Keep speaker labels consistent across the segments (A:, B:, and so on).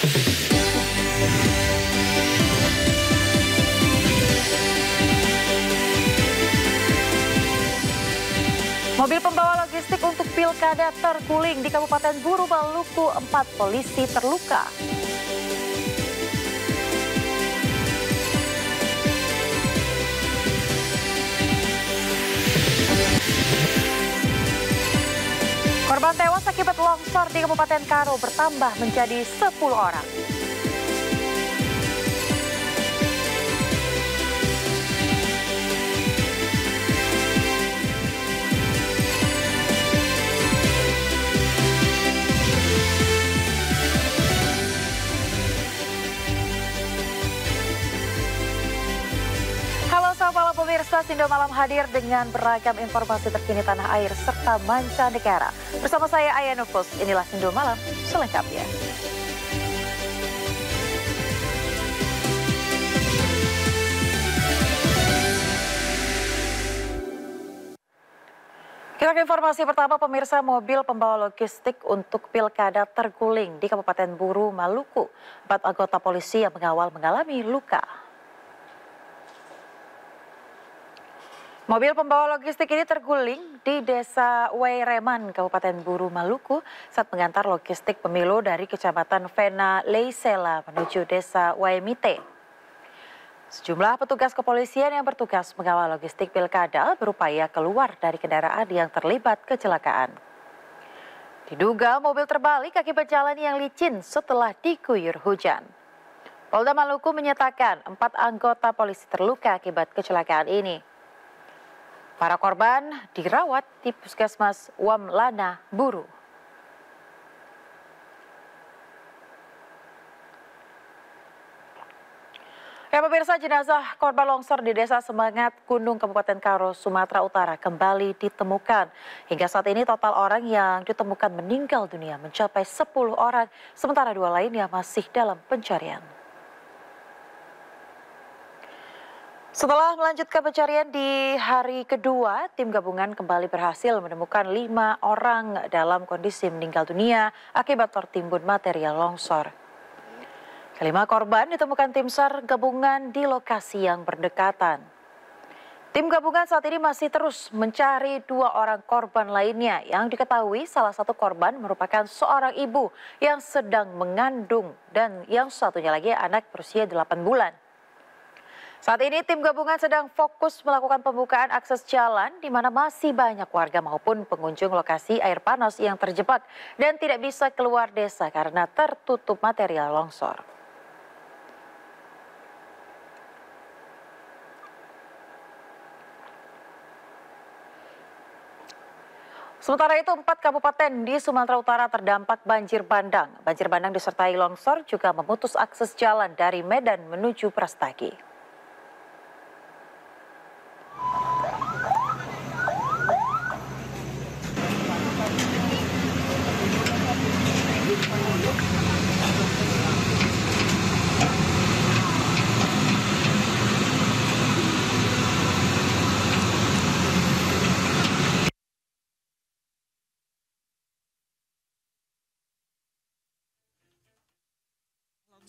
A: Mobil pembawa logistik untuk pilkada terguling di Kabupaten Buru, Maluku. 4 polisi terluka. Korban tewas akibat longsor di Kabupaten Karo bertambah menjadi 10 orang. Halo sahabat pemirsa, Sindo Malam hadir dengan beragam informasi terkini tanah air serta mancanegara. Bersama saya Aya Nufus, inilah Sindo Malam selengkapnya. Kita ke informasi pertama, pemirsa. Mobil pembawa logistik untuk pilkada terguling di Kabupaten Buru, Maluku. 4 anggota polisi yang mengawal mengalami luka. Mobil pembawa logistik ini terguling di Desa Waireman, Kabupaten Buru, Maluku saat mengantar logistik pemilu dari Kecamatan Vena Leisela menuju Desa Waimite. Sejumlah petugas kepolisian yang bertugas mengawal logistik pilkada berupaya keluar dari kendaraan yang terlibat kecelakaan. Diduga mobil terbalik akibat jalan yang licin setelah diguyur hujan. Polda Maluku menyatakan 4 anggota polisi terluka akibat kecelakaan ini. Para korban dirawat di Puskesmas Wamlana, Buru. Ya pemirsa, jenazah korban longsor di Desa Semangat, Gunung, Kabupaten Karo, Sumatera Utara kembali ditemukan. Hingga saat ini total orang yang ditemukan meninggal dunia mencapai 10 orang, sementara 2 lainnya masih dalam pencarian. Setelah melanjutkan pencarian di hari kedua, tim gabungan kembali berhasil menemukan 5 orang dalam kondisi meninggal dunia akibat tertimbun material longsor. Kelima korban ditemukan tim SAR gabungan di lokasi yang berdekatan. Tim gabungan saat ini masih terus mencari 2 orang korban lainnya yang diketahui salah satu korban merupakan seorang ibu yang sedang mengandung dan yang satunya lagi anak berusia 8 bulan. Saat ini tim gabungan sedang fokus melakukan pembukaan akses jalan di mana masih banyak warga maupun pengunjung lokasi air panas yang terjebak dan tidak bisa keluar desa karena tertutup material longsor. Sementara itu 4 kabupaten di Sumatera Utara terdampak banjir bandang. Banjir bandang disertai longsor juga memutus akses jalan dari Medan menuju Prastagi.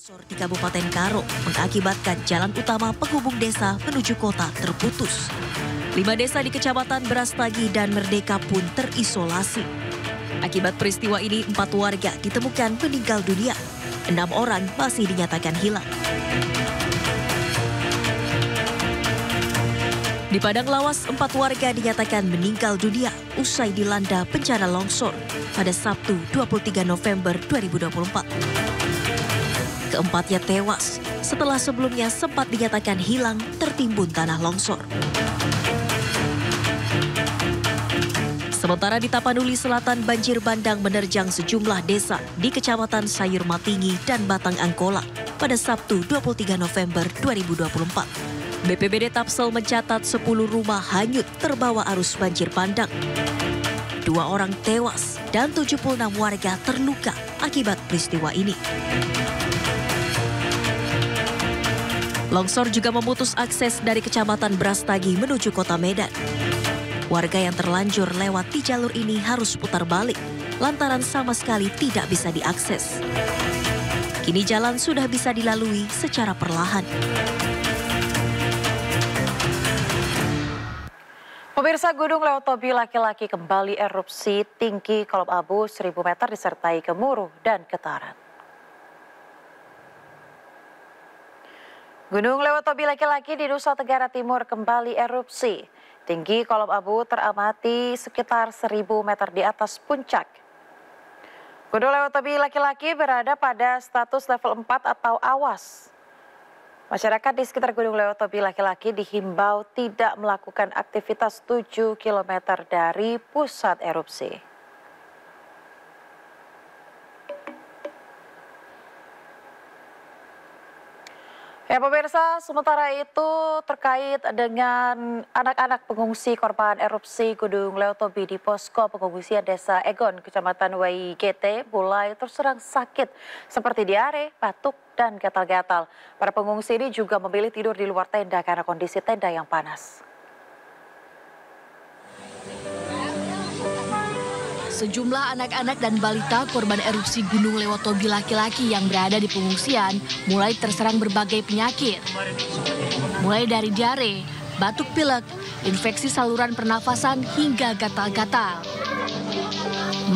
B: Longsor di Kabupaten Karo mengakibatkan jalan utama penghubung desa menuju kota terputus. 5 desa di Kecamatan Brastagi dan Merdeka pun terisolasi. Akibat peristiwa ini 4 warga ditemukan meninggal dunia. 6 orang masih dinyatakan hilang. Di Padang Lawas, 4 warga dinyatakan meninggal dunia usai dilanda bencana longsor pada Sabtu 23 November 2024. Keempatnya tewas setelah sebelumnya sempat dinyatakan hilang tertimbun tanah longsor. Sementara di Tapanuli Selatan, banjir bandang menerjang sejumlah desa di Kecamatan Sayur Matingi dan Batang Angkola pada Sabtu 23 November 2024. BPBD Tapsel mencatat 10 rumah hanyut terbawa arus banjir bandang. 2 orang tewas dan 76 warga terluka akibat peristiwa ini. Longsor juga memutus akses dari Kecamatan Brastagi menuju Kota Medan. Warga yang terlanjur lewat di jalur ini harus putar balik, lantaran sama sekali tidak bisa diakses. Kini jalan sudah bisa dilalui secara perlahan.
A: Pemirsa, Gunung Lewotobi laki-laki kembali erupsi tinggi kolom abu 1000 meter disertai gemuruh dan getaran. Gunung Lewotobi laki-laki di Nusa Tenggara Timur kembali erupsi. Tinggi kolom abu teramati sekitar 1000 meter di atas puncak. Gunung Lewotobi laki-laki berada pada status level 4 atau awas. Masyarakat di sekitar Gunung Lewotobi laki-laki dihimbau tidak melakukan aktivitas 7 km dari pusat erupsi. Ya pemirsa, sementara itu terkait dengan anak-anak pengungsi korban erupsi Gunung Lewotobi di posko pengungsian Desa Egon, Kecamatan WIGT mulai terserang sakit seperti diare, batuk, dan gatal-gatal. Para pengungsi ini juga memilih tidur di luar tenda karena kondisi tenda yang panas.
C: Sejumlah anak-anak dan balita korban erupsi Gunung Lewotobi laki-laki yang berada di pengungsian mulai terserang berbagai penyakit. Mulai dari diare, batuk pilek, infeksi saluran pernafasan hingga gatal-gatal.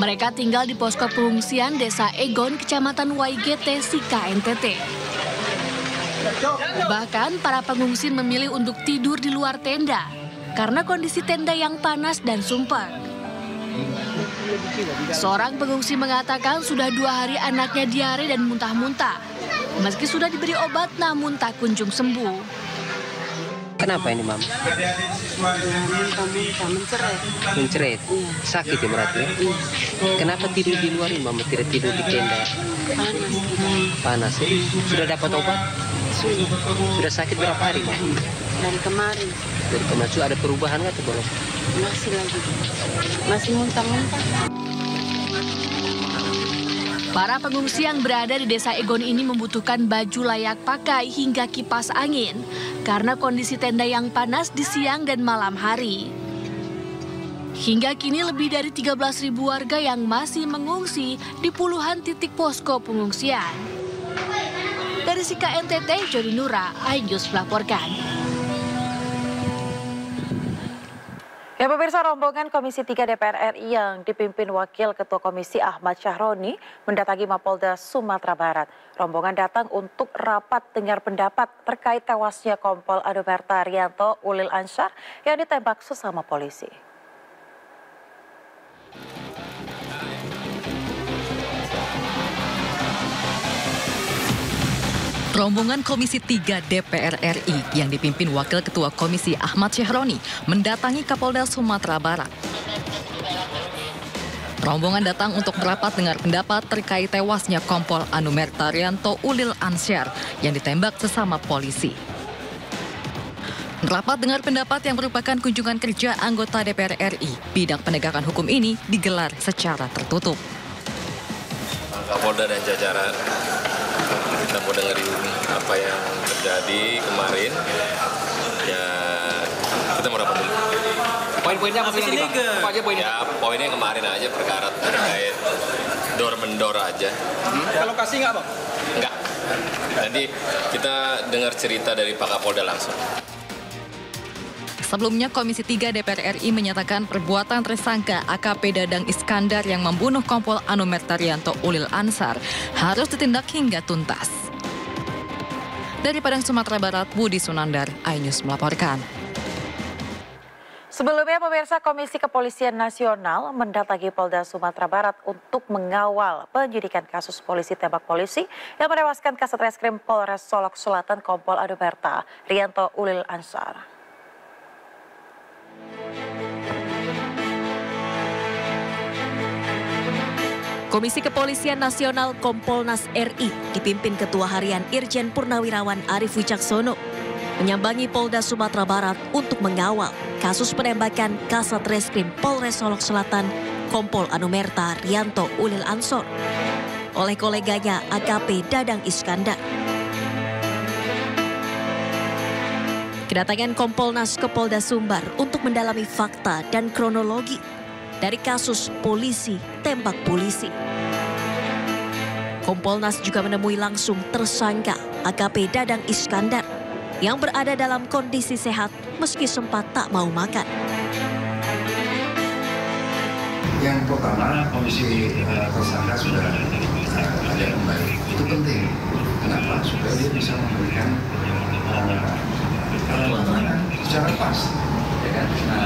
C: Mereka tinggal di posko pengungsian Desa Egon, Kecamatan WIGT, Sika, NTT. Bahkan para pengungsi memilih untuk tidur di luar tenda karena kondisi tenda yang panas dan sumpek. Seorang pengungsi mengatakan sudah 2 hari anaknya diare dan muntah-muntah. Meski sudah diberi obat namun tak kunjung sembuh.
D: Kenapa ini, Mam?
E: Muntah-muntah, menceret.
D: Menceret?
E: Iya.
D: Sakit ya berarti? Ya?
E: Iya.
D: Kenapa tidur di luar, Mama? Tidak tidur di tenda?
E: Panas.
D: Panas ya? Sudah dapat obat?
E: Sudah.
D: Sudah sakit berapa hari, Mam?
E: Dari kemarin.
D: Dari kemarin ada perubahan nggak tuh, Bang?
E: Masih lagi. Masih muntah-muntah.
C: Para pengungsi yang berada di Desa Egon ini membutuhkan baju layak pakai hingga kipas angin karena kondisi tenda yang panas di siang dan malam hari. Hingga kini lebih dari 13.000 warga yang masih mengungsi di puluhan titik posko pengungsian. Dari Sika NTT, Jody Nura, iNews melaporkan.
A: Ya pemirsa, rombongan Komisi 3 DPR RI yang dipimpin Wakil Ketua Komisi Ahmad Syahroni mendatangi Mapolda Sumatera Barat. Rombongan datang untuk rapat dengar pendapat terkait tewasnya Kompol Anumerta Rianto Ulil Ansyar yang ditembak sesama polisi.
F: Rombongan Komisi 3 DPR RI yang dipimpin Wakil Ketua Komisi Ahmad Syahroni mendatangi Kapolda Sumatera Barat. Rombongan datang untuk merapat dengar pendapat terkait tewasnya Kompol Anumerta Rianto Ulil Ansyar yang ditembak sesama polisi. Rapat dengar pendapat yang merupakan kunjungan kerja anggota DPR RI bidang penegakan hukum ini digelar secara tertutup.
G: Kapolda dan jajaran, kita mau dengerin apa yang terjadi kemarin. Ya, kita mau rapat dulu.
H: Poin-poinnya apa sih ini? Apa aja poinnya?
G: Ya, poinnya kemarin aja perkara terkait dor-mendor aja.
H: Kalau lokasi nggak, Bang?
G: Enggak. Nanti kita dengar cerita dari Pak Kapolda langsung.
F: Sebelumnya, Komisi 3 DPR RI menyatakan perbuatan tersangka AKP Dadang Iskandar yang membunuh Kompol Anumerta Rianto Ulil Ansyar harus ditindak hingga tuntas. Dari Padang, Sumatera Barat, Budi Sunandar, iNews melaporkan.
A: Sebelumnya pemirsa, Komisi Kepolisian Nasional mendatangi Polda Sumatera Barat untuk mengawal penyidikan kasus polisi tembak polisi yang menewaskan Kasat Reskrim Polres Solok Selatan Kompol Anumerta Rianto Ulil Ansyar.
B: Komisi Kepolisian Nasional Kompolnas RI dipimpin Ketua Harian Irjen Purnawirawan Arief Wicaksono menyambangi Polda Sumatera Barat untuk mengawal kasus penembakan Kasat Reskrim Polres Solok Selatan Kompol Anumerta Rianto Ulil Ansyar oleh koleganya AKP Dadang Iskandar. Kedatangan Kompolnas ke Polda Sumbar untuk mendalami fakta dan kronologi dari kasus polisi tembak polisi. Kompolnas juga menemui langsung tersangka AKP Dadang Iskandar yang berada dalam kondisi sehat meski sempat tak mau makan.
I: Yang pertama, kondisi tersangka sudah ada kembali. Itu penting. Kenapa? Supaya dia bisa memberikan secara pas. Ya kan? Nah,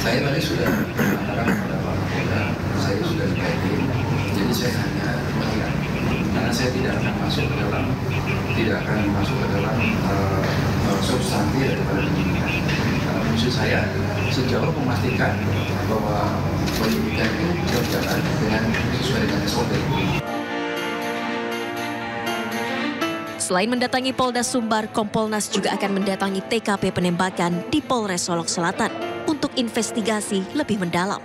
I: saya tadi sudah mengatakan kepada Pak Kapolda, saya sudah dikaitkan. Jadi saya hanya mengingat. Karena saya tidak akan masuk ke dalam substansi daripada penyidikan. Karena maksud saya sejauh memastikan bahwa penyidikan itu berjalan sesuai dengan SOP.
B: Selain mendatangi Polda Sumbar, Kompolnas juga akan mendatangi TKP penembakan di Polres Solok Selatan untuk investigasi lebih mendalam.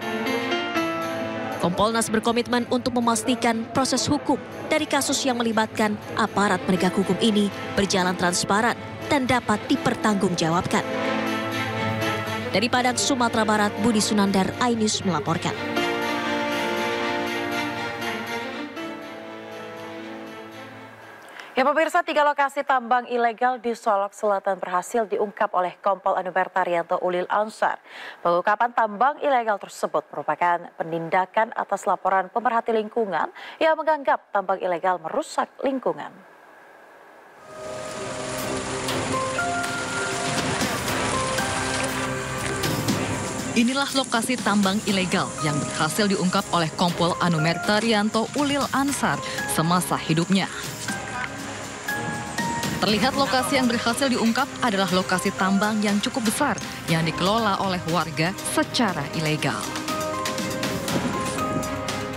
B: Kompolnas berkomitmen untuk memastikan proses hukum dari kasus yang melibatkan aparat penegak hukum ini berjalan transparan dan dapat dipertanggungjawabkan. Dari Padang, Sumatera Barat, Budi Sunandar, iNews melaporkan.
A: Ya pemirsa, 3 lokasi tambang ilegal di Solok Selatan berhasil diungkap oleh Kompol Anumerta Rianto Ulil Ansar. Pengungkapan tambang ilegal tersebut merupakan penindakan atas laporan pemerhati lingkungan yang menganggap tambang ilegal merusak lingkungan.
F: Inilah lokasi tambang ilegal yang berhasil diungkap oleh Kompol Anumerta Rianto Ulil Ansar semasa hidupnya. Terlihat lokasi yang berhasil diungkap adalah lokasi tambang yang cukup besar yang dikelola oleh warga secara ilegal.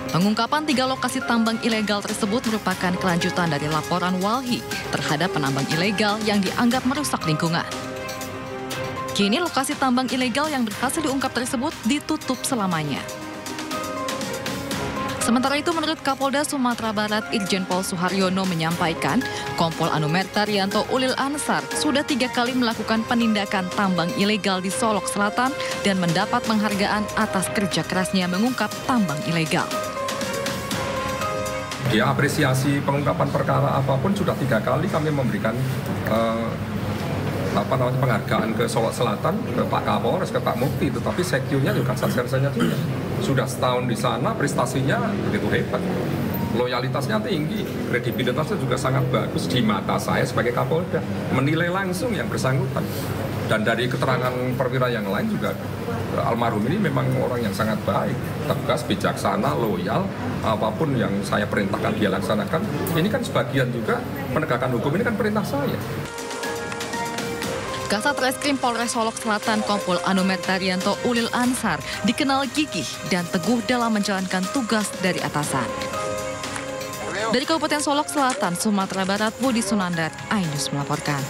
F: Pengungkapan 3 lokasi tambang ilegal tersebut merupakan kelanjutan dari laporan Walhi terhadap penambang ilegal yang dianggap merusak lingkungan. Kini lokasi tambang ilegal yang berhasil diungkap tersebut ditutup selamanya. Sementara itu, menurut Kapolda Sumatera Barat Irjen Pol Suharyono menyampaikan, Kompol Anumerta Rianto Ulil Ansar sudah 3 kali melakukan penindakan tambang ilegal di Solok Selatan dan mendapat penghargaan atas kerja kerasnya mengungkap tambang ilegal.
J: Dia apresiasi pengungkapan perkara apapun sudah 3 kali kami memberikan penghargaan ke Solok Selatan, ke Pak Kapolres, ke Pak Mufti, tetapi sekjunya juga sarjana juga. Sudah setahun di sana, prestasinya begitu hebat. Loyalitasnya tinggi, kredibilitasnya juga sangat bagus di mata saya sebagai Kapolda. Menilai langsung yang bersangkutan. Dan dari keterangan perwira yang lain juga, almarhum ini memang orang yang sangat baik, tegas, bijaksana, loyal, apapun yang saya perintahkan dia laksanakan. Ini kan sebagian juga penegakan hukum ini kan perintah saya.
F: Kasat Reskrim Polres Solok Selatan Kompol Anumerta Rianto Ulil Ansar dikenal gigih dan teguh dalam menjalankan tugas dari atasan. Dari Kabupaten Solok Selatan, Sumatera Barat, Budi Sunandar, iNews melaporkan.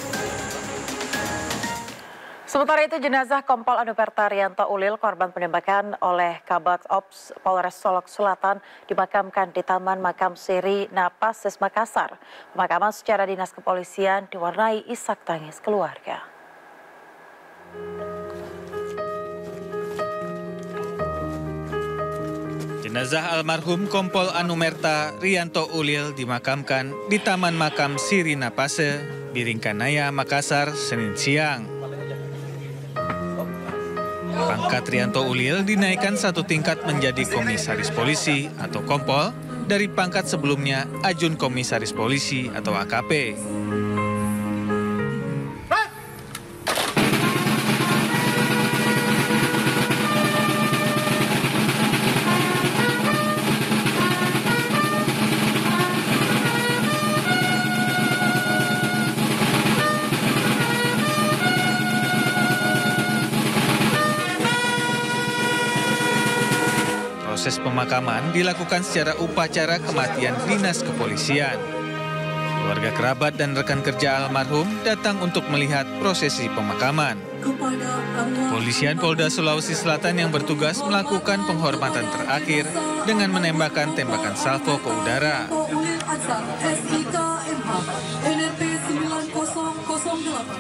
A: Sementara itu, jenazah Kompol Anumerta Rianto Ulil, korban penembakan oleh Kabak Ops Polres Solok Selatan, dimakamkan di Taman Makam Siri Napases, Makassar. Pemakaman secara dinas kepolisian diwarnai isak tangis keluarga.
K: Jenazah almarhum Kompol Anumerta Rianto Ulil dimakamkan di Taman Makam Siri Napase, Biringkanaya, Makassar, Senin siang. Pangkat Rianto Ulil dinaikkan 1 tingkat menjadi Komisaris Polisi atau Kompol dari pangkat sebelumnya Ajun Komisaris Polisi atau AKP. Proses pemakaman dilakukan secara upacara kematian dinas kepolisian. Keluarga kerabat dan rekan kerja almarhum datang untuk melihat prosesi pemakaman. Kepolisian Polda Sulawesi Selatan yang bertugas melakukan penghormatan terakhir dengan menembakkan tembakan salvo ke udara.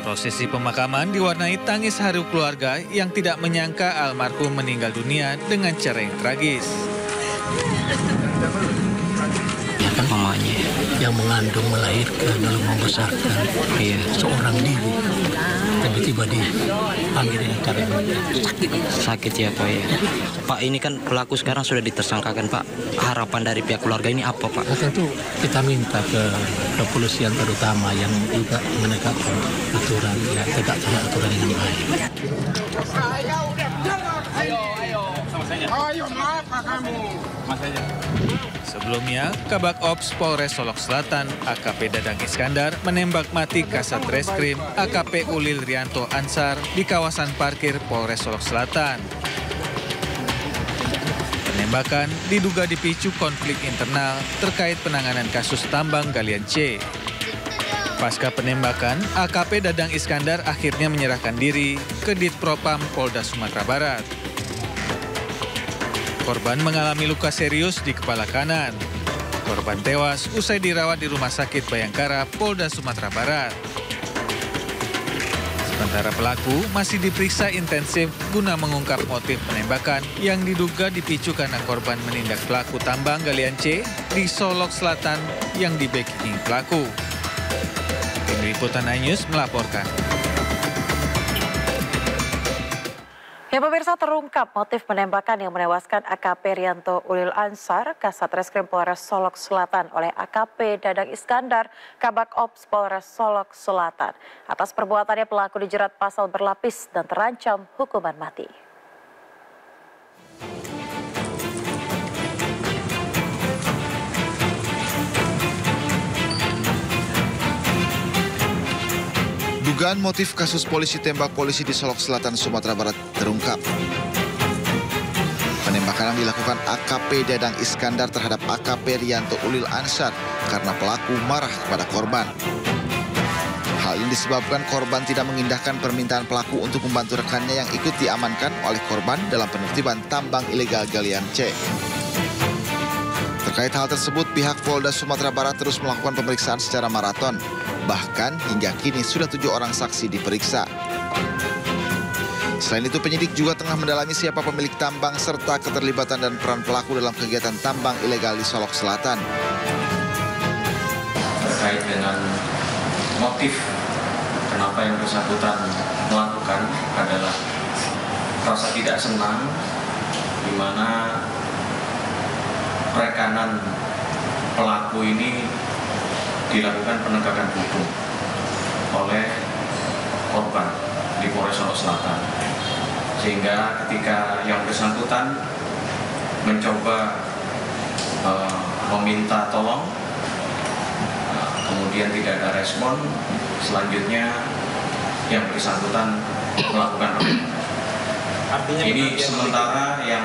K: Prosesi pemakaman diwarnai tangis haru keluarga yang tidak menyangka almarhum meninggal dunia dengan cara yang tragis.
L: Ya kan mamanya yang mengandung, melahirkan, lalu membesarkan seorang diri. Tiba-tiba dipanggil dengan cara sakit.
M: Sakit ya Pak ya. Pak, ini kan pelaku sekarang sudah ditersangkakan Pak. Harapan dari pihak keluarga ini apa Pak?
L: Nah, tentu kita minta ke kepolisian terutama yang juga menegakkan aturan, tegakkan aturan dengan baik.
N: Ayo, maaf kamu. Mas aja.
K: Sebelumnya, Kabak Ops Polres Solok Selatan AKP Dadang Iskandar menembak mati Kasat Reskrim AKP Ulil Rianto Ansar di kawasan parkir Polres Solok Selatan. Penembakan diduga dipicu konflik internal terkait penanganan kasus tambang galian C. Pasca penembakan, AKP Dadang Iskandar akhirnya menyerahkan diri ke Ditpropam Polda Sumatera Barat. Korban mengalami luka serius di kepala kanan. Korban tewas usai dirawat di Rumah Sakit Bayangkara, Polda Sumatera Barat. Sementara pelaku masih diperiksa intensif guna mengungkap motif penembakan yang diduga dipicu karena korban menindak pelaku tambang galian C di Solok Selatan yang di-backing pelaku. Tim Liputan iNews melaporkan.
A: Ya pemirsa, terungkap motif penembakan yang menewaskan AKP Rianto Ulil Ansar, Kasat Reskrim Polres Solok Selatan oleh AKP Dadang Iskandar, Kabak Ops Polres Solok Selatan. Atas perbuatannya pelaku dijerat pasal berlapis dan terancam hukuman mati.
O: Dugaan motif kasus polisi tembak polisi di Solok Selatan, Sumatera Barat terungkap. Penembakan yang dilakukan AKP Dadang Iskandar terhadap AKP Rianto Ulil Ansar karena pelaku marah kepada korban. Hal ini disebabkan korban tidak mengindahkan permintaan pelaku untuk membantu rekannya yang ikut diamankan oleh korban dalam penertiban tambang ilegal galian C. Terkait hal tersebut, pihak Polda Sumatera Barat terus melakukan pemeriksaan secara maraton. Bahkan hingga kini sudah 7 orang saksi diperiksa. Selain itu, penyidik juga tengah mendalami siapa pemilik tambang serta keterlibatan dan peran pelaku dalam kegiatan tambang ilegal di Solok Selatan.
P: Terkait dengan motif kenapa yang bersangkutan melakukan adalah rasa tidak senang di mana rekanan pelaku ini dilakukan penegakan hukum oleh korban di Polres Solok Selatan. Sehingga ketika yang bersangkutan mencoba meminta tolong, kemudian tidak ada respon, selanjutnya yang bersangkutan melakukan penembakan. Ini sementara yang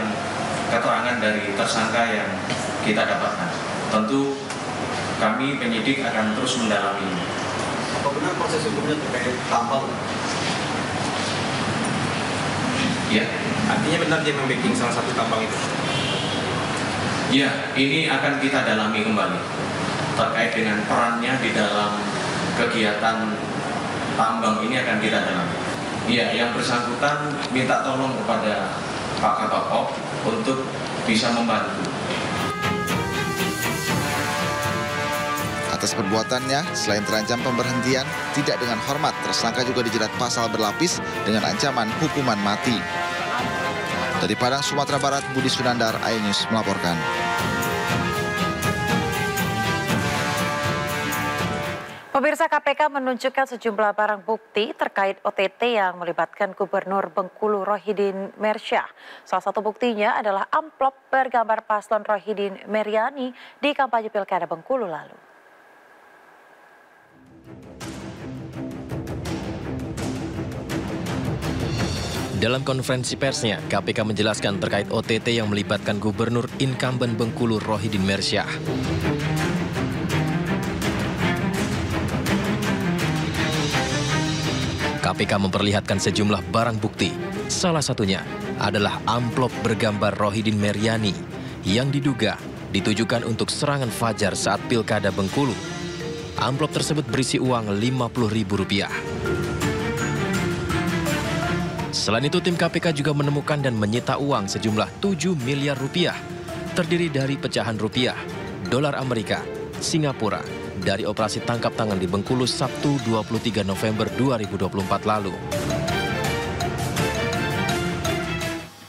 P: keterangan dari tersangka yang kita dapatkan. Tentu kami penyidik akan terus mendalami.
H: Apa benar proses hukumnya terkait tambang?
P: Ya.
H: Artinya benar dia membacking salah satu tambang itu?
P: Ya, ini akan kita dalami kembali terkait dengan perannya di dalam kegiatan tambang ini akan kita dalami. Ya, yang bersangkutan minta tolong kepada Pak Kabak Ops untuk bisa membantu.
O: Atas perbuatannya, selain terancam pemberhentian, tidak dengan hormat, tersangka juga dijerat pasal berlapis dengan ancaman hukuman mati. Dari Padang, Sumatera Barat, Budi Sunandar, iNews melaporkan.
A: Pemirsa, KPK menunjukkan sejumlah barang bukti terkait OTT yang melibatkan Gubernur Bengkulu Rohidin Mersyah. Salah satu buktinya adalah amplop bergambar paslon Rohidin Meriani di kampanye Pilkada Bengkulu lalu.
Q: Dalam konferensi persnya, KPK menjelaskan terkait OTT yang melibatkan Gubernur incumbent Bengkulu Rohidin Mersyah. KPK memperlihatkan sejumlah barang bukti. Salah satunya adalah amplop bergambar Rohidin Meriani yang diduga ditujukan untuk serangan fajar saat Pilkada Bengkulu. Amplop tersebut berisi uang Rp50.000. Selain itu, tim KPK juga menemukan dan menyita uang sejumlah 7 miliar rupiah, terdiri dari pecahan rupiah, dolar Amerika, Singapura, dari operasi tangkap tangan di Bengkulu Sabtu 23 November 2024 lalu.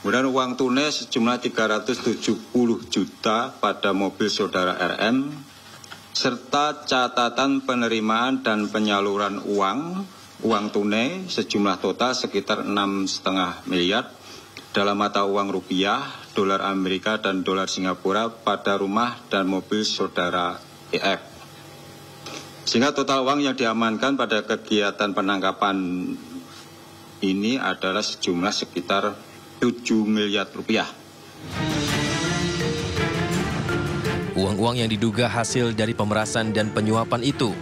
R: Kemudian uang tunai sejumlah 370 juta pada mobil saudara RM, serta catatan penerimaan dan penyaluran uang tunai sejumlah total sekitar 6,5 miliar dalam mata uang rupiah, dolar Amerika, dan dolar Singapura pada rumah dan mobil saudara EF. Sehingga total uang yang diamankan pada kegiatan penangkapan ini adalah sejumlah sekitar 7 miliar rupiah.
Q: Uang-uang yang diduga hasil dari pemerasan dan penyuapan itu,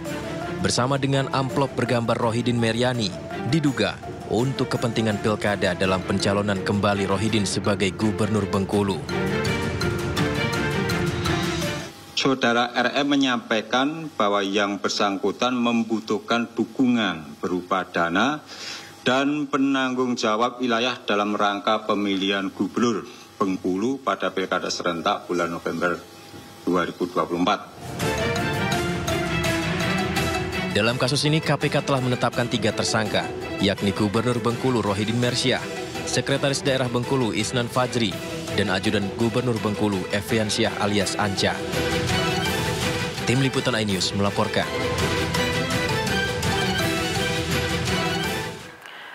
Q: bersama dengan amplop bergambar Rohidin Meryani, diduga untuk kepentingan pilkada dalam pencalonan kembali Rohidin sebagai Gubernur Bengkulu.
R: Saudara RM menyampaikan bahwa yang bersangkutan membutuhkan dukungan berupa dana dan penanggung jawab wilayah dalam rangka pemilihan Gubernur Bengkulu pada Pilkada serentak bulan November 2024.
Q: Dalam kasus ini KPK telah menetapkan 3 tersangka, yakni Gubernur Bengkulu Rohidin Mersyah, Sekretaris Daerah Bengkulu Isnan Fajri, dan Ajudan Gubernur Bengkulu Efriansyah alias Anca. Tim Liputan iNews melaporkan.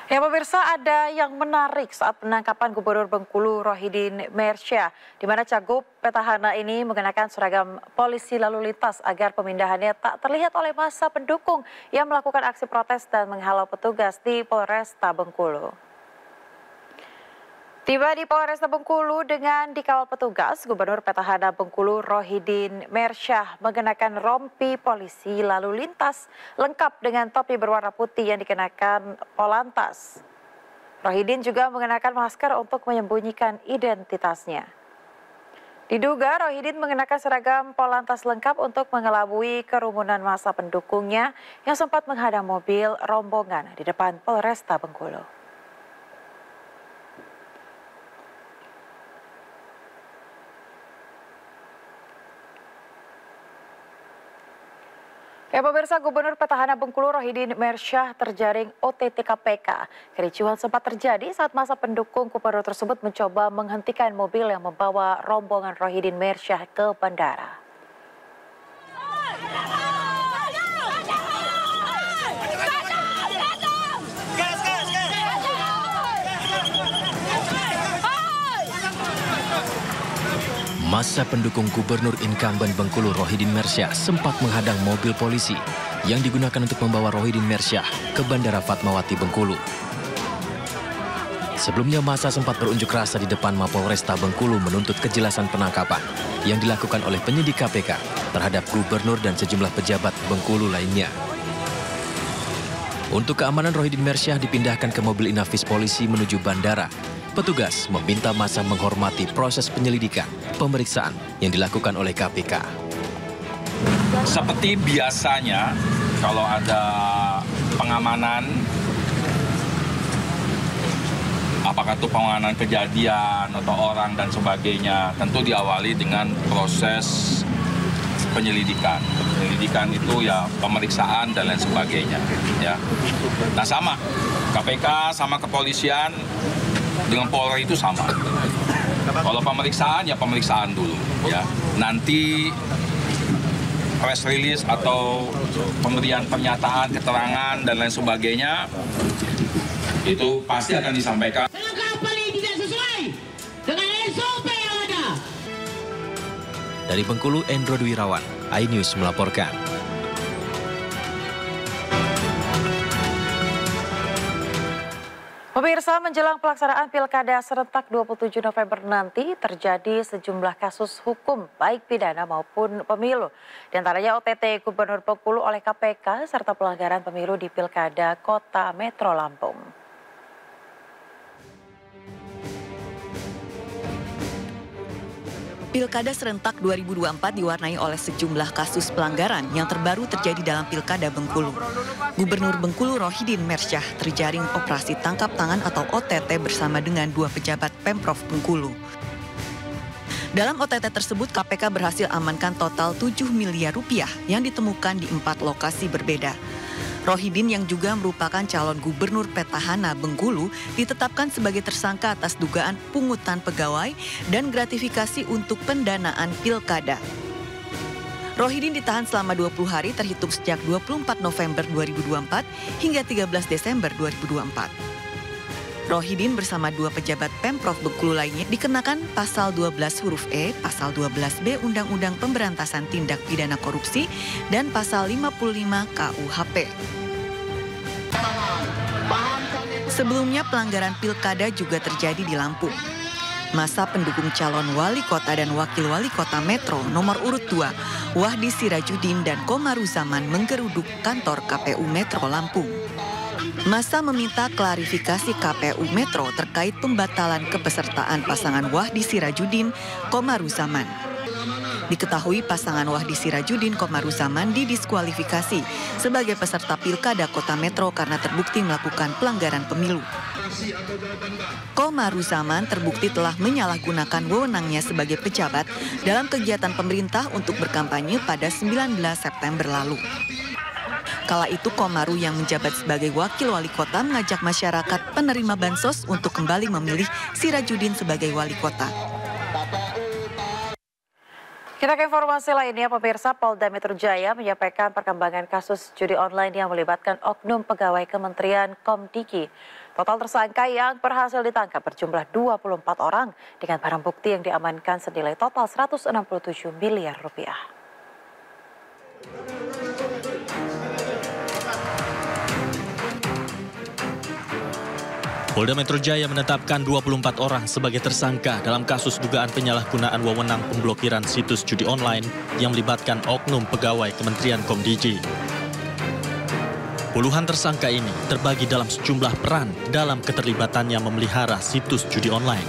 A: Ya pemirsa, ada yang menarik saat penangkapan Gubernur Bengkulu Rohidin Mersyah, di mana Cagup petahana ini mengenakan seragam polisi lalu lintas agar pemindahannya tak terlihat oleh massa pendukung yang melakukan aksi protes dan menghalau petugas di Polresta Bengkulu. Tiba di Polresta Bengkulu dengan dikawal petugas, Gubernur petahana Bengkulu Rohidin Mersyah mengenakan rompi polisi lalu lintas lengkap dengan topi berwarna putih yang dikenakan Polantas. Rohidin juga mengenakan masker untuk menyembunyikan identitasnya. Diduga Rohidin mengenakan seragam Polantas lengkap untuk mengelabui kerumunan massa pendukungnya yang sempat menghadang mobil rombongan di depan Polresta Bengkulu. Ya pemirsa, Gubernur petahana Bengkulu Rohidin Mersyah terjaring OTT KPK. Kericuhan sempat terjadi saat massa pendukung gubernur tersebut mencoba menghentikan mobil yang membawa rombongan Rohidin Mersyah ke bandara.
Q: Massa pendukung Gubernur incumbent Bengkulu Rohidin Mersyah sempat menghadang mobil polisi yang digunakan untuk membawa Rohidin Mersyah ke Bandara Fatmawati Bengkulu. Sebelumnya massa sempat berunjuk rasa di depan Mapolresta Bengkulu menuntut kejelasan penangkapan yang dilakukan oleh penyidik KPK terhadap Gubernur dan sejumlah pejabat Bengkulu lainnya. Untuk keamanan Rohidin Mersyah dipindahkan ke mobil inafis polisi menuju bandara. Petugas meminta massa menghormati proses penyelidikan, pemeriksaan yang dilakukan oleh KPK.
S: Seperti biasanya, kalau ada pengamanan, apakah itu pengamanan kejadian atau orang dan sebagainya, tentu diawali dengan proses penyelidikan. Penyelidikan itu ya pemeriksaan dan lain sebagainya. Ya. Nah sama, KPK sama kepolisian dengan Polri itu sama. Kalau pemeriksaan ya pemeriksaan dulu ya. Nanti press release atau pemberian pernyataan, keterangan dan lain sebagainya itu pasti akan disampaikan.
T: Kenapa ini tidak sesuai dengan SOP yang ada?
Q: Dari Bengkulu, Endro Dwirawan, iNews melaporkan.
A: Pemirsa, menjelang pelaksanaan Pilkada serentak 27 November nanti terjadi sejumlah kasus hukum baik pidana maupun pemilu. Di antaranya OTT Gubernur Bengkulu oleh KPK serta pelanggaran pemilu di Pilkada Kota Metro Lampung.
U: Pilkada serentak 2024 diwarnai oleh sejumlah kasus pelanggaran yang terbaru terjadi dalam Pilkada Bengkulu. Gubernur Bengkulu Rohidin Mersyah terjaring operasi tangkap tangan atau OTT bersama dengan 2 pejabat Pemprov Bengkulu. Dalam OTT tersebut, KPK berhasil amankan total 7 miliar rupiah yang ditemukan di 4 lokasi berbeda. Rohidin yang juga merupakan calon gubernur petahana Bengkulu ditetapkan sebagai tersangka atas dugaan pungutan pegawai dan gratifikasi untuk pendanaan pilkada. Rohidin ditahan selama 20 hari terhitung sejak 24 November 2024 hingga 13 Desember 2024. Rohidin bersama 2 pejabat Pemprov Bengkulu lainnya dikenakan pasal 12 huruf E, pasal 12B Undang-Undang Pemberantasan Tindak Pidana Korupsi, dan pasal 55 KUHP. Sebelumnya pelanggaran pilkada juga terjadi di Lampung. Masa pendukung calon wali kota dan wakil wali kota Metro nomor urut 2, Wahdi Sirajudin dan Komaruzaman menggeruduk kantor KPU Metro Lampung. Masa meminta klarifikasi KPU Metro terkait pembatalan kepesertaan pasangan Wahdi Sirajudin Komaruzaman. Diketahui pasangan Wahdi Sirajudin Komaruzaman didiskualifikasi sebagai peserta pilkada kota Metro karena terbukti melakukan pelanggaran pemilu. Komaruzaman terbukti telah menyalahgunakan wewenangnya sebagai pejabat dalam kegiatan pemerintah untuk berkampanye pada 19 September lalu. Kala itu Komaru yang menjabat sebagai wakil wali kota mengajak masyarakat penerima bansos untuk kembali memilih Sirajudin sebagai wali kota.
A: Kita ke informasi lainnya, pemirsa. Polda Metro Jaya menyampaikan perkembangan kasus judi online yang melibatkan oknum pegawai Kementerian Komdiki. Total tersangka yang berhasil ditangkap berjumlah 24 orang dengan barang bukti yang diamankan senilai total 167 miliar rupiah.
D: Polda Metro Jaya menetapkan 24 orang sebagai tersangka dalam kasus dugaan penyalahgunaan wewenang pemblokiran situs judi online yang melibatkan oknum pegawai Kementerian Komdigi. Puluhan tersangka ini terbagi dalam sejumlah peran dalam keterlibatannya memelihara situs judi online.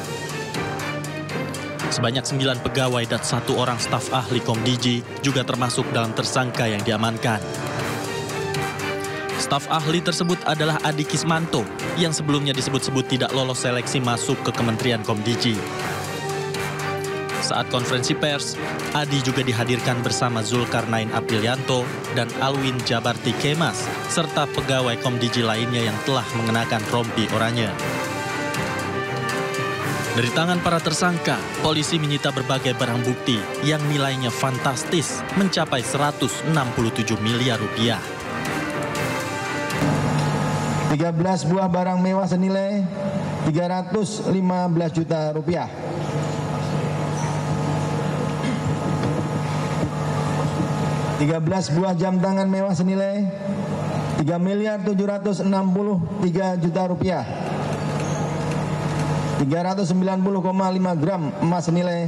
D: Sebanyak 9 pegawai dan 1 orang staf ahli Komdigi juga termasuk dalam tersangka yang diamankan. Staf ahli tersebut adalah Adi Kismanto yang sebelumnya disebut-sebut tidak lolos seleksi masuk ke Kementerian Komdigi. Saat konferensi pers, Adi juga dihadirkan bersama Zulkarnain Aprilianto dan Alwin Jabarti Kemas, serta pegawai Komdigi lainnya yang telah mengenakan rompi oranye. Dari tangan para tersangka, polisi menyita berbagai barang bukti yang nilainya fantastis mencapai 167 miliar rupiah.
V: 13 buah barang mewah senilai 315 juta rupiah. 13 buah jam tangan mewah senilai 3.763 juta rupiah. 390,5 gram emas senilai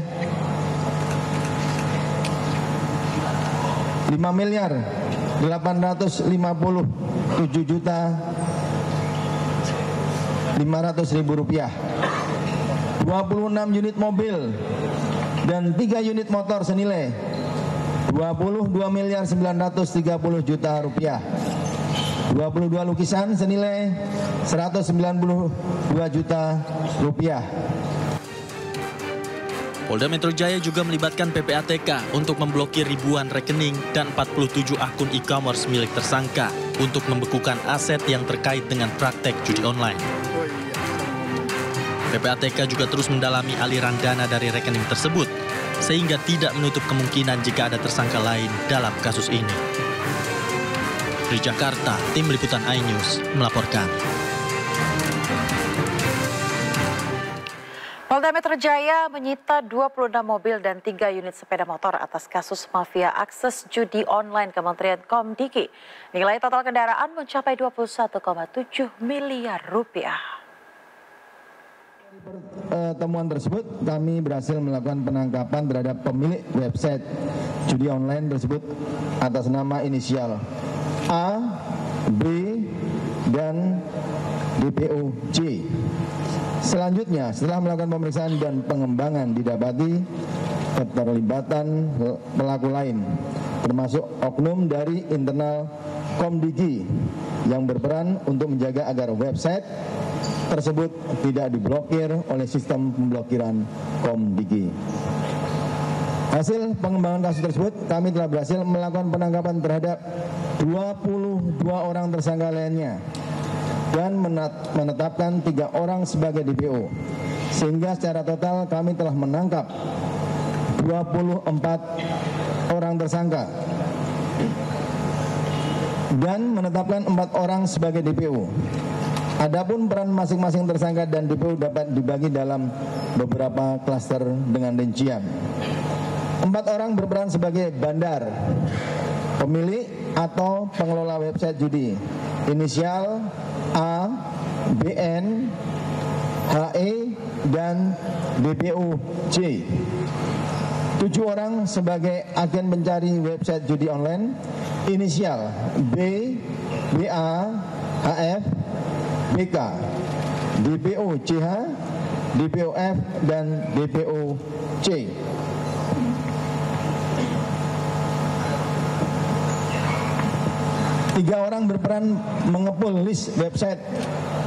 V: 5.857 juta 500.000 rupiah. 26 unit mobil dan 3 unit motor senilai 22.930 juta rupiah. 22 lukisan senilai 192 juta rupiah.
D: Polda Metro Jaya juga melibatkan PPATK untuk memblokir ribuan rekening dan 47 akun e-commerce milik tersangka untuk membekukan aset yang terkait dengan praktek judi online. PPATK juga terus mendalami aliran dana dari rekening tersebut, sehingga tidak menutup kemungkinan jika ada tersangka lain dalam kasus ini. Dari Jakarta, tim liputan iNews melaporkan.
A: Polda Metro Jaya menyita 26 mobil dan 3 unit sepeda motor atas kasus mafia akses judi online Kementerian Komdiki. Nilai total kendaraan mencapai 21,7 miliar rupiah.
V: Temuan tersebut kami berhasil melakukan penangkapan terhadap pemilik website judi online tersebut atas nama inisial A, B, dan DPO C. Selanjutnya, setelah melakukan pemeriksaan dan pengembangan didapati keterlibatan pelaku lain, termasuk oknum dari internal Komdigi yang berperan untuk menjaga agar website tersebut tidak diblokir oleh sistem pemblokiran Komdigi. Hasil pengembangan kasus tersebut, kami telah berhasil melakukan penangkapan terhadap 22 orang tersangka lainnya dan menetapkan 3 orang sebagai DPO. Sehingga secara total kami telah menangkap 24 orang tersangka dan menetapkan 4 orang sebagai DPO. Adapun peran masing-masing tersangka dan DPO dapat dibagi dalam beberapa klaster dengan rincian. 4 orang berperan sebagai bandar, pemilik atau pengelola website judi, inisial A, BN, HE, dan DPO C. 7 orang sebagai agen pencari website judi online, inisial B, BA, HF, BK, DPO CH, DPO F, dan DPO C. Tiga orang berperan mengepul list website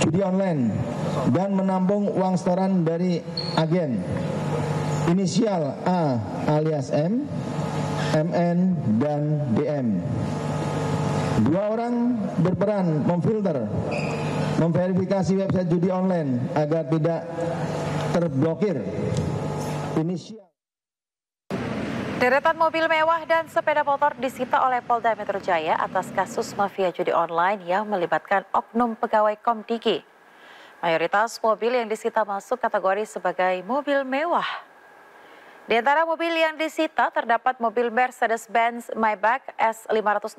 V: judi online dan menampung uang setoran dari agen, inisial A alias M, MN, dan DM. 2 orang berperan memfilter, memverifikasi website judi online agar tidak terblokir, inisial.
A: Deretan mobil mewah dan sepeda motor disita oleh Polda Metro Jaya atas kasus mafia judi online yang melibatkan oknum pegawai Komdigi. Mayoritas mobil yang disita masuk kategori sebagai mobil mewah. Di antara mobil yang disita terdapat mobil Mercedes-Benz Maybach S560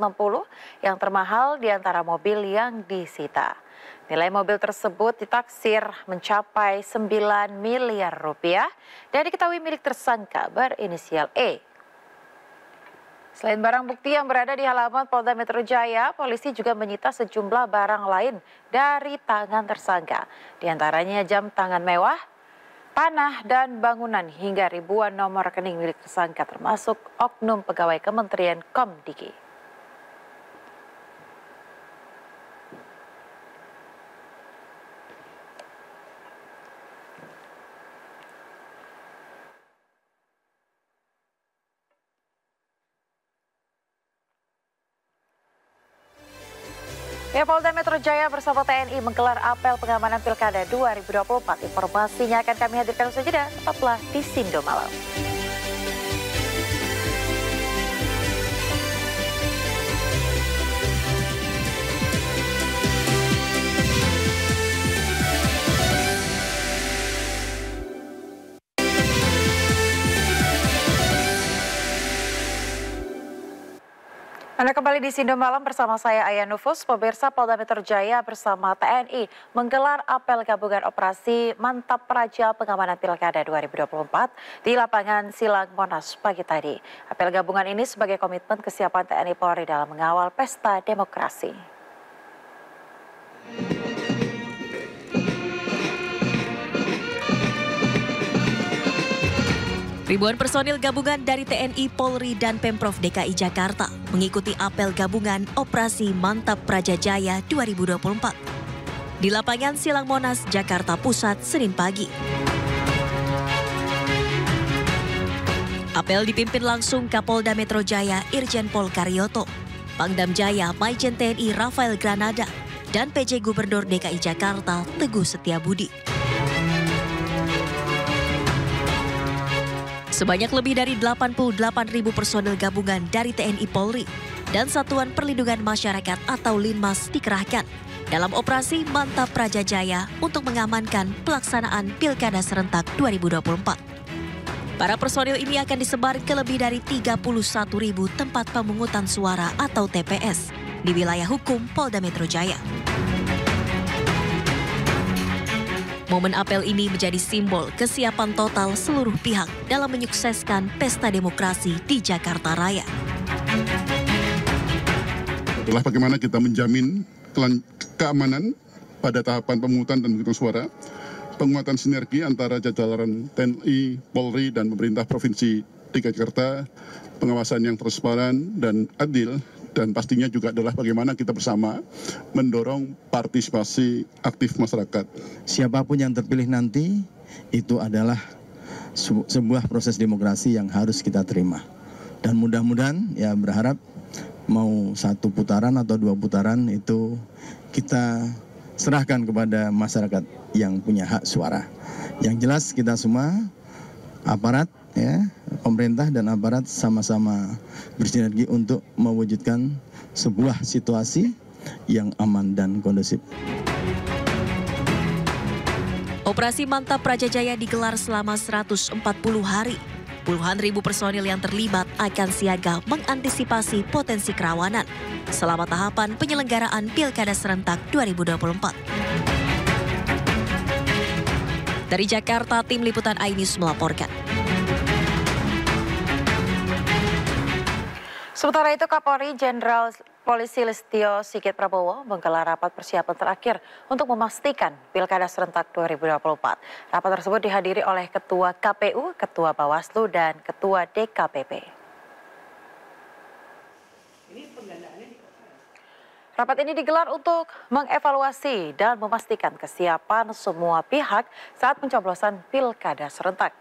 A: yang termahal di antara mobil yang disita. Nilai mobil tersebut ditaksir mencapai 9 miliar rupiah dan diketahui milik tersangka berinisial E. Selain barang bukti yang berada di halaman Polda Metro Jaya, polisi juga menyita sejumlah barang lain dari tangan tersangka. Di antaranya jam tangan mewah, tanah dan bangunan hingga ribuan nomor rekening milik tersangka termasuk oknum pegawai Kementerian Komdigi. Polda Metro Jaya bersama TNI menggelar apel pengamanan Pilkada 2024. Informasinya akan kami hadirkan saja. Tetaplah di Sindo Malam. Anda kembali di Sindo Malam bersama saya Aya Nufus. Pemirsa, Polda Metro Jaya bersama TNI menggelar apel gabungan operasi Mantap Praja Pengamanan Pilkada 2024 di lapangan Silang Monas pagi tadi. Apel gabungan ini sebagai komitmen kesiapan TNI Polri dalam mengawal pesta demokrasi.
B: Ribuan personil gabungan dari TNI, Polri, dan Pemprov DKI Jakarta mengikuti apel gabungan Operasi Mantap Praja Jaya 2024 di lapangan Silang Monas, Jakarta Pusat, Senin pagi. Apel dipimpin langsung Kapolda Metro Jaya Irjen Pol Karyoto, Pangdam Jaya Maijen TNI Rafael Granada, dan PJ Gubernur DKI Jakarta Teguh Setiabudi. Sebanyak lebih dari 88.000 personel gabungan dari TNI Polri dan Satuan Perlindungan Masyarakat atau Linmas dikerahkan dalam operasi Mantap Praja Jaya untuk mengamankan pelaksanaan Pilkada Serentak 2024. Para personil ini akan disebar ke lebih dari 31.000 tempat pemungutan suara atau TPS di wilayah hukum Polda Metro Jaya. Momen apel ini menjadi simbol kesiapan total seluruh pihak dalam menyukseskan pesta demokrasi di Jakarta Raya.
C: Itulah bagaimana kita menjamin keamanan pada tahapan pemungutan dan penghitungan suara, penguatan sinergi antara jajaran TNI, Polri, dan pemerintah Provinsi DKI Jakarta, pengawasan yang transparan dan adil, dan pastinya juga adalah bagaimana kita bersama mendorong partisipasi aktif masyarakat.
V: Siapapun yang terpilih nanti itu adalah sebuah proses demokrasi yang harus kita terima. Dan mudah-mudahan ya berharap mau 1 putaran atau 2 putaran itu kita serahkan kepada masyarakat yang punya hak suara. Yang jelas kita semua aparat ya, pemerintah dan aparat sama-sama bersinergi untuk mewujudkan sebuah situasi yang aman dan kondusif.
B: Operasi Mantap Praja Jaya digelar selama 140 hari. Puluhan ribu personil yang terlibat akan siaga mengantisipasi potensi kerawanan selama tahapan penyelenggaraan Pilkada Serentak 2024. Dari Jakarta, Tim Liputan iNews melaporkan.
A: Sementara itu, Kapolri Jenderal Polisi Listio Sigit Prabowo menggelar rapat persiapan terakhir untuk memastikan Pilkada Serentak 2024. Rapat tersebut dihadiri oleh Ketua KPU, Ketua Bawaslu, dan Ketua DKPP. Rapat ini digelar untuk mengevaluasi dan memastikan kesiapan semua pihak saat pencoblosan Pilkada Serentak.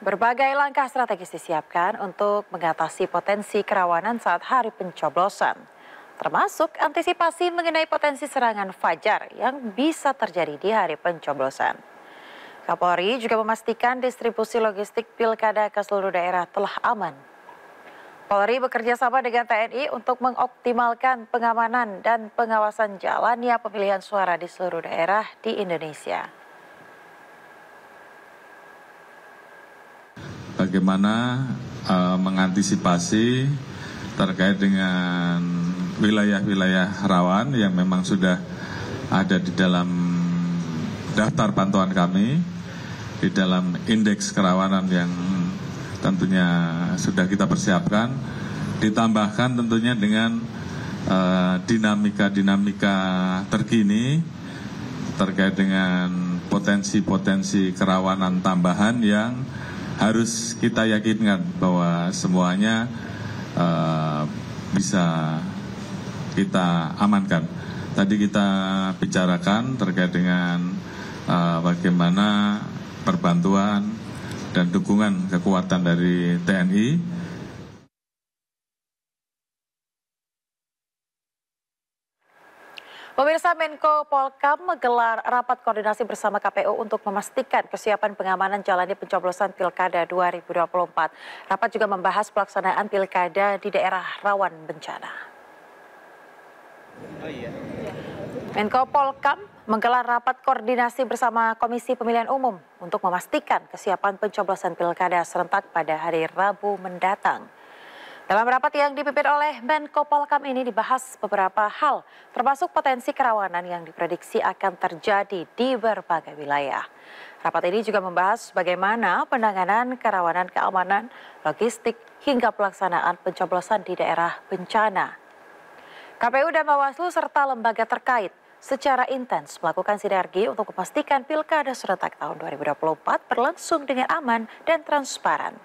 A: Berbagai langkah strategis disiapkan untuk mengatasi potensi kerawanan saat hari pencoblosan, termasuk antisipasi mengenai potensi serangan fajar yang bisa terjadi di hari pencoblosan. Kapolri juga memastikan distribusi logistik Pilkada ke seluruh daerah telah aman. Polri bekerja sama dengan TNI untuk mengoptimalkan pengamanan dan pengawasan jalannya pemilihan suara di seluruh daerah di Indonesia.
E: Bagaimana mengantisipasi terkait dengan wilayah-wilayah rawan yang memang sudah ada di dalam daftar pantauan kami, di dalam indeks kerawanan yang tentunya sudah kita persiapkan, ditambahkan tentunya dengan dinamika-dinamika terkini terkait dengan potensi-potensi kerawanan tambahan yang harus kita yakinkan bahwa semuanya bisa kita amankan. Tadi kita bicarakan terkait dengan bagaimana perbantuan dan dukungan kekuatan dari TNI.
A: Pemirsa, Menko Polkam menggelar rapat koordinasi bersama KPU untuk memastikan kesiapan pengamanan jalannya pencoblosan Pilkada 2024. Rapat juga membahas pelaksanaan Pilkada di daerah rawan bencana. Menko Polkam menggelar rapat koordinasi bersama Komisi Pemilihan Umum untuk memastikan kesiapan pencoblosan Pilkada serentak pada hari Rabu mendatang. Dalam rapat yang dipimpin oleh Menko Polkam ini dibahas beberapa hal, termasuk potensi kerawanan yang diprediksi akan terjadi di berbagai wilayah. Rapat ini juga membahas bagaimana penanganan kerawanan keamanan, logistik, hingga pelaksanaan pencoblosan di daerah bencana. KPU dan Bawaslu serta lembaga terkait secara intens melakukan sinergi untuk memastikan Pilkada serentak tahun 2024 berlangsung dengan aman dan transparan.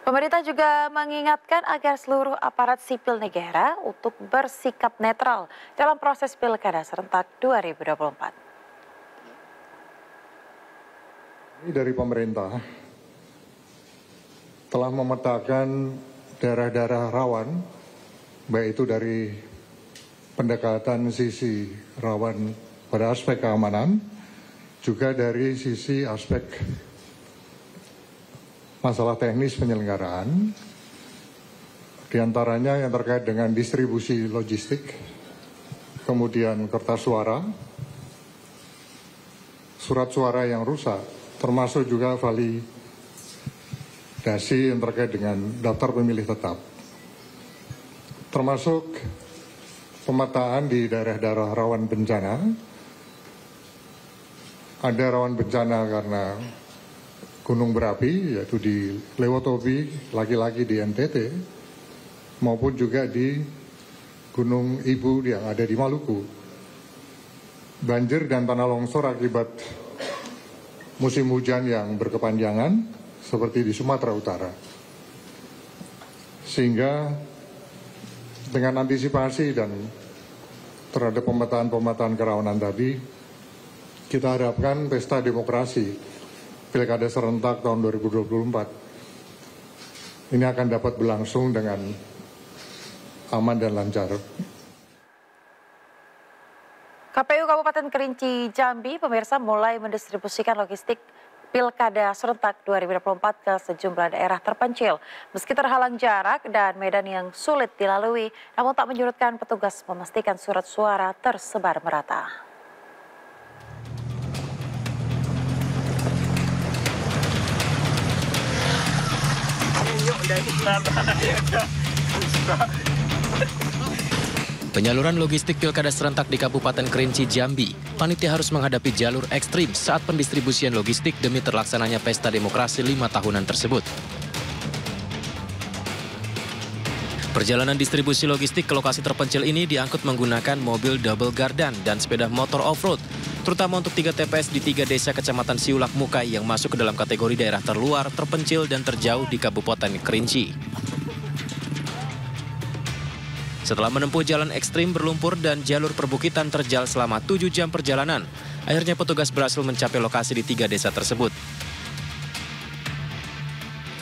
A: Pemerintah juga mengingatkan agar seluruh aparat sipil negara untuk bersikap netral dalam proses Pilkada serentak 2024.
G: Ini dari pemerintah telah memetakan daerah-daerah rawan, baik itu dari pendekatan sisi rawan pada aspek keamanan, juga dari sisi aspek masalah teknis penyelenggaraan, diantaranya yang terkait dengan distribusi logistik, kemudian kertas suara, surat suara yang rusak, termasuk juga validasi yang terkait dengan daftar pemilih tetap, termasuk pemetaan di daerah-daerah rawan bencana. Ada rawan bencana karena gunung berapi, yaitu di Lewotobi, lagi-lagi di NTT, maupun juga di Gunung Ibu yang ada di Maluku. Banjir dan tanah longsor akibat musim hujan yang berkepanjangan, seperti di Sumatera Utara. Sehingga dengan antisipasi dan terhadap pemetaan-pemetaan kerawanan tadi, kita harapkan pesta demokrasi Pilkada serentak tahun 2024 ini akan dapat berlangsung dengan aman dan lancar.
A: KPU Kabupaten Kerinci Jambi, pemirsa, mulai mendistribusikan logistik Pilkada serentak 2024 ke sejumlah daerah terpencil. Meski terhalang jarak dan medan yang sulit dilalui, namun tak menyurutkan petugas memastikan surat suara tersebar merata.
Q: Penyaluran logistik Pilkada serentak di Kabupaten Kerinci Jambi, panitia harus menghadapi jalur ekstrim saat pendistribusian logistik demi terlaksananya pesta demokrasi 5 tahunan tersebut. Perjalanan distribusi logistik ke lokasi terpencil ini diangkut menggunakan mobil double gardan dan sepeda motor off-road, terutama untuk 3 TPS di 3 desa Kecamatan Siulak Mukai yang masuk ke dalam kategori daerah terluar, terpencil, dan terjauh di Kabupaten Kerinci. Setelah menempuh jalan ekstrim berlumpur dan jalur perbukitan terjal selama 7 jam perjalanan, akhirnya petugas berhasil mencapai lokasi di 3 desa tersebut.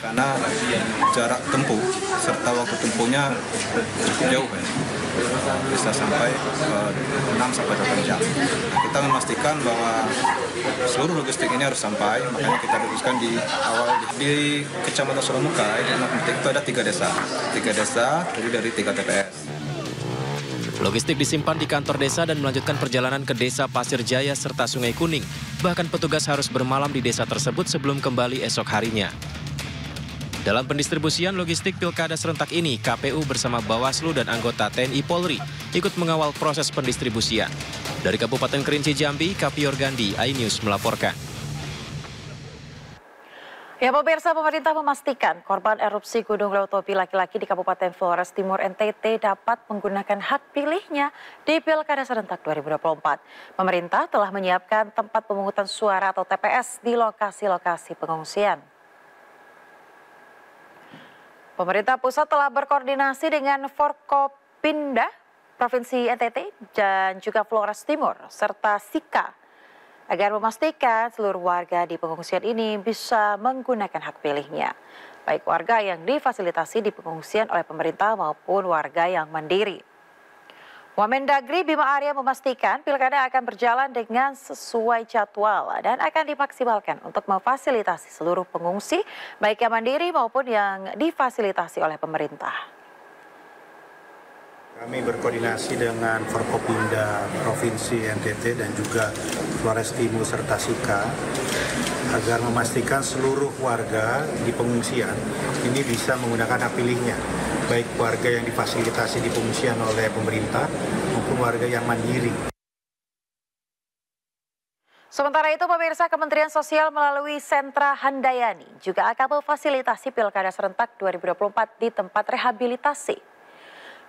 I: Karena jarak tempuh serta waktu tempuhnya cukup jauh, ya. Bisa sampai 6-8 jam. Kita memastikan bahwa seluruh logistik ini harus sampai, makanya kita fokuskan di awal di Kecamatan Solomukai, itu ada 3 desa. 3 desa terdiri dari 3 TPS.
Q: Logistik disimpan di kantor desa dan melanjutkan perjalanan ke desa Pasir Jaya serta Sungai Kuning. Bahkan petugas harus bermalam di desa tersebut sebelum kembali esok harinya. Dalam pendistribusian logistik Pilkada serentak ini, KPU bersama Bawaslu dan anggota TNI Polri ikut mengawal proses pendistribusian. Dari Kabupaten Kerinci Jambi, Kapior Gandhi, iNews melaporkan.
A: Ya, pemirsa, pemerintah memastikan korban erupsi Gunung Leutobi laki-laki di Kabupaten Flores Timur NTT dapat menggunakan hak pilihnya di Pilkada serentak 2024. Pemerintah telah menyiapkan tempat pemungutan suara atau TPS di lokasi-lokasi pengungsian. Pemerintah pusat telah berkoordinasi dengan Forkopimda Provinsi NTT dan juga Flores Timur serta SIKA agar memastikan seluruh warga di pengungsian ini bisa menggunakan hak pilihnya, baik warga yang difasilitasi di pengungsian oleh pemerintah maupun warga yang mandiri. Wamendagri Bima Arya memastikan pilkada akan berjalan dengan sesuai jadwal dan akan dimaksimalkan untuk memfasilitasi seluruh pengungsi, baik yang mandiri maupun yang difasilitasi oleh pemerintah.
J: Kami berkoordinasi dengan Forkopimda Provinsi NTT dan juga Flores Timur serta SIKA agar memastikan seluruh warga di pengungsian ini bisa menggunakan hak pilihnya, baik warga yang difasilitasi di pengungsian oleh pemerintah maupun warga yang mandiri.
A: Sementara itu, pemirsa, Kementerian Sosial melalui Sentra Handayani juga akan memfasilitasi Pilkada serentak 2024 di tempat rehabilitasi.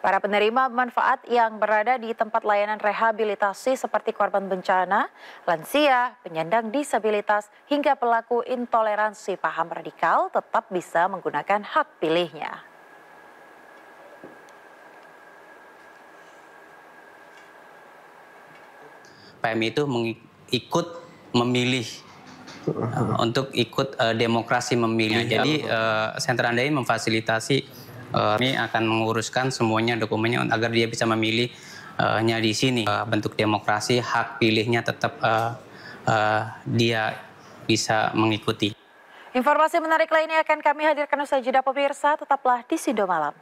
A: Para penerima manfaat yang berada di tempat layanan rehabilitasi seperti korban bencana, lansia, penyandang disabilitas, hingga pelaku intoleransi paham radikal tetap bisa menggunakan hak pilihnya.
W: PMI itu ikut memilih untuk ikut demokrasi memilih. Jadi Sentra Handayani memfasilitasi. Kami akan menguruskan semuanya dokumennya agar dia bisa memilihnya di sini. Bentuk demokrasi, hak pilihnya tetap dia bisa mengikuti.
A: Informasi menarik lainnya akan kami hadirkan usai jeda, pemirsa. Tetaplah di Sindo Malam.